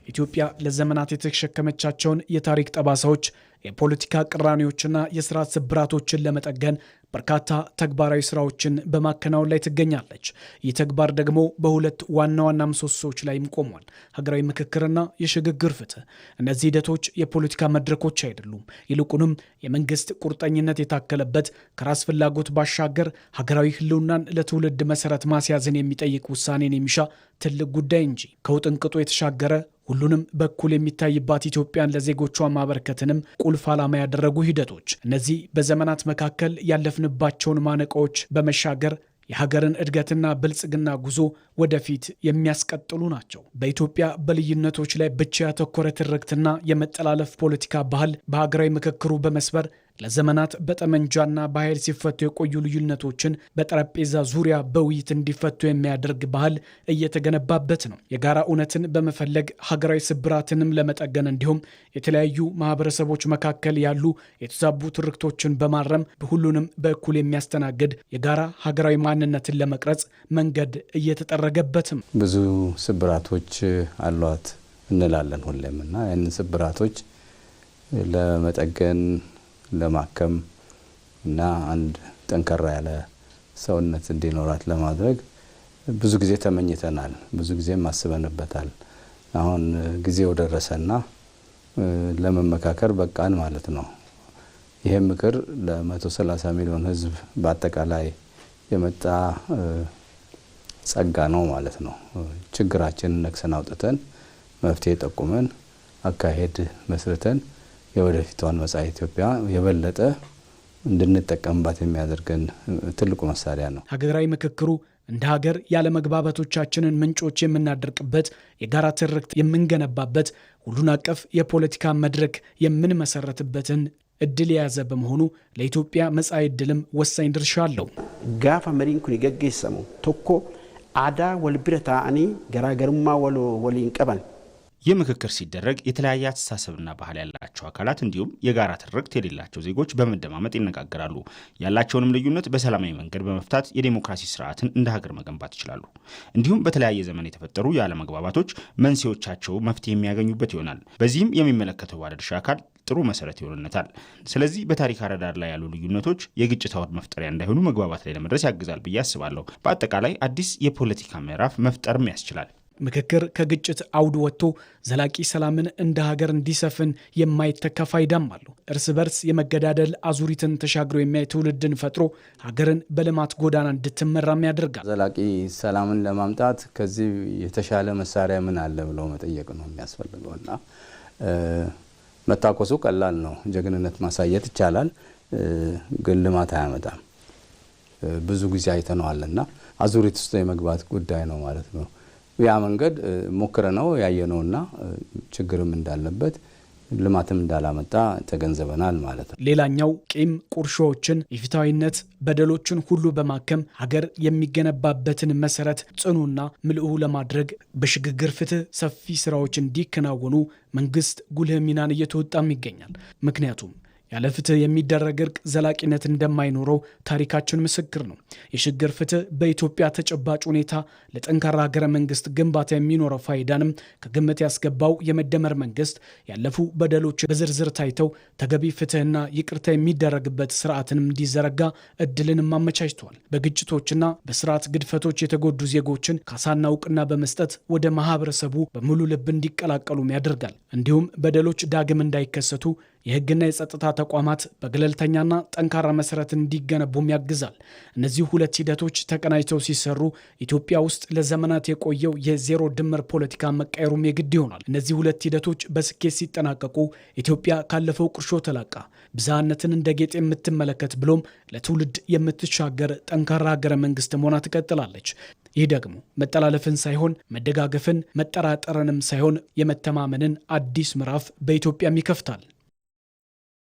ኢትዮጵያ ለዘመናት የተሸከመቻቸውን የታሪክ ጠባሳዎች የፖለቲካ ቅራኔዎችና የስርዓት ስብራቶችን ለመጠገን በርካታ ተግባራዊ ስራዎችን በማከናወን ላይ ትገኛለች። ይህ ተግባር ደግሞ በሁለት ዋና ዋና ምሰሶዎች ላይም ቆሟል። ሀገራዊ ምክክርና የሽግግር ፍትህ። እነዚህ ሂደቶች የፖለቲካ መድረኮች አይደሉም። ይልቁንም የመንግስት ቁርጠኝነት የታከለበት ከራስ ፍላጎት ባሻገር ሀገራዊ ህልውናን ለትውልድ መሰረት ማስያዝን የሚጠይቅ ውሳኔን የሚሻ ትልቅ ጉዳይ እንጂ ከውጥንቅጡ የተሻገረ ሁሉንም በኩል የሚታይባት ኢትዮጵያን ለዜጎቿ ማበርከትንም ቁልፍ ዓላማ ያደረጉ ሂደቶች። እነዚህ በዘመናት መካከል ያለፍንባቸውን ማነቆዎች በመሻገር የሀገርን እድገትና ብልጽግና ጉዞ ወደፊት የሚያስቀጥሉ ናቸው። በኢትዮጵያ በልዩነቶች ላይ ብቻ ያተኮረ ትርክትና የመጠላለፍ ፖለቲካ ባህል በሀገራዊ ምክክሩ በመስበር ለዘመናት በጠመንጃና በኃይል ሲፈቱ የቆዩ ልዩነቶችን በጠረጴዛ ዙሪያ በውይይት እንዲፈቱ የሚያደርግ ባህል እየተገነባበት ነው። የጋራ እውነትን በመፈለግ ሀገራዊ ስብራትንም ለመጠገን እንዲሁም የተለያዩ ማህበረሰቦች መካከል ያሉ የተዛቡ ትርክቶችን በማረም ሁሉንም በእኩል የሚያስተናግድ የጋራ ሀገራዊ ማንነትን ለመቅረጽ መንገድ እየተጠረገበትም። ብዙ ስብራቶች አሏት እንላለን ሁሌም እና ያንን ስብራቶች ለመጠገን ለማከም እና አንድ ጠንከራ ያለ ሰውነት እንዲኖራት ለማድረግ ብዙ ጊዜ ተመኝተናል፣ ብዙ ጊዜ ማስበንበታል። አሁን ጊዜው ደረሰና ለመመካከር በቃን ማለት ነው። ይሄ ምክር ለ130 ሚሊዮን ህዝብ በአጠቃላይ የመጣ ጸጋ ነው ማለት ነው። ችግራችንን ነክሰን አውጥተን መፍትሄ ጠቁመን አካሄድ መስርተን የወደፊቷን መጻኢ ኢትዮጵያ የበለጠ እንድንጠቀምባት የሚያደርገን ትልቁ መሳሪያ ነው። ሀገራዊ ምክክሩ እንደ ሀገር ያለ መግባባቶቻችንን ምንጮች የምናደርቅበት፣ የጋራ ትርክት የምንገነባበት፣ ሁሉን አቀፍ የፖለቲካ መድረክ የምንመሰረትበትን እድል የያዘ በመሆኑ ለኢትዮጵያ መጻኢ እድልም ወሳኝ ድርሻ አለው። ጋፋ መሪን ኩን ይገገሰሙ ቶኮ አዳ ወልብረታ አኒ ገራገርማ ወሊን ቀበል ይህ ምክክር ሲደረግ የተለያየ አስተሳሰብና ባህል ያላቸው አካላት እንዲሁም የጋራ ትርክት የሌላቸው ዜጎች በመደማመጥ ይነጋገራሉ። ያላቸውንም ልዩነት በሰላማዊ መንገድ በመፍታት የዲሞክራሲ ስርዓትን እንደ ሀገር መገንባት ይችላሉ። እንዲሁም በተለያየ ዘመን የተፈጠሩ ያለመግባባቶች መንስኤዎቻቸው መፍትሄ የሚያገኙበት ይሆናል። በዚህም የሚመለከተው ባለድርሻ አካል ጥሩ መሰረት ይሆንለታል። ስለዚህ በታሪክ አረዳድ ላይ ያሉ ልዩነቶች የግጭት አውድ መፍጠሪያ እንዳይሆኑ መግባባት ላይ ለመድረስ ያግዛል ብዬ አስባለሁ። በአጠቃላይ አዲስ የፖለቲካ ምዕራፍ መፍጠርም ያስችላል። ምክክር ከግጭት አውድ ወጥቶ ዘላቂ ሰላምን እንደ ሀገር እንዲሰፍን የማይተካ ፋይዳም አለው። እርስ በርስ የመገዳደል አዙሪትን ተሻግሮ የሚያይ ትውልድን ፈጥሮ ሀገርን በልማት ጎዳና እንድትመራም ያደርጋል። ዘላቂ ሰላምን ለማምጣት ከዚህ የተሻለ መሳሪያ ምን አለ ብለው መጠየቅ ነው የሚያስፈልገውና መታኮሱ ቀላል ነው። ጀግንነት ማሳየት ይቻላል፣ ግን ልማት አያመጣም። ብዙ ጊዜ አይተነዋልና አዙሪት ውስጥ የመግባት ጉዳይ ነው ማለት ነው። ያ መንገድ ሞክረነው ያየነውና ችግርም እንዳለበት ልማትም እንዳላመጣ ተገንዘበናል ማለት ነው። ሌላኛው ቂም፣ ቁርሾችን፣ ኢፍትሐዊነት፣ በደሎችን ሁሉ በማከም ሀገር የሚገነባበትን መሰረት ጽኑና ምልኡ ለማድረግ በሽግግር ፍትህ ሰፊ ስራዎች እንዲከናወኑ መንግስት ጉልህ ሚናን እየተወጣም ይገኛል። ምክንያቱም ያለ ፍትህ የሚደረግ እርቅ ዘላቂነት እንደማይኖረው ታሪካችን ምስክር ነው። የሽግግር ፍትህ በኢትዮጵያ ተጨባጭ ሁኔታ ለጠንካራ ሀገረ መንግስት ግንባታ የሚኖረው ፋይዳንም ከግምት ያስገባው የመደመር መንግስት ያለፉ በደሎች በዝርዝር ታይተው ተገቢ ፍትህና ይቅርታ የሚደረግበት ስርዓትንም እንዲዘረጋ እድልንም አመቻችቷል። በግጭቶችና በስርዓት ግድፈቶች የተጎዱ ዜጎችን ካሳና እውቅና በመስጠት ወደ ማህበረሰቡ በሙሉ ልብ እንዲቀላቀሉም ያደርጋል። እንዲሁም በደሎች ዳግም እንዳይከሰቱ የህግና የጸጥታ ተቋማት በገለልተኛና ጠንካራ መሰረት እንዲገነቡም ያግዛል። እነዚህ ሁለት ሂደቶች ተቀናጅተው ሲሰሩ ኢትዮጵያ ውስጥ ለዘመናት የቆየው የዜሮ ድምር ፖለቲካ መቀየሩም የግድ ይሆናል። እነዚህ ሁለት ሂደቶች በስኬት ሲጠናቀቁ ኢትዮጵያ ካለፈው ቁርሾ ተላቃ ብዝሃነትን እንደ ጌጥ የምትመለከት ብሎም ለትውልድ የምትሻገር ጠንካራ ሀገረ መንግስት መሆና ትቀጥላለች። ይህ ደግሞ መጠላለፍን ሳይሆን መደጋገፍን፣ መጠራጠርንም ሳይሆን የመተማመንን አዲስ ምዕራፍ በኢትዮጵያም ይከፍታል።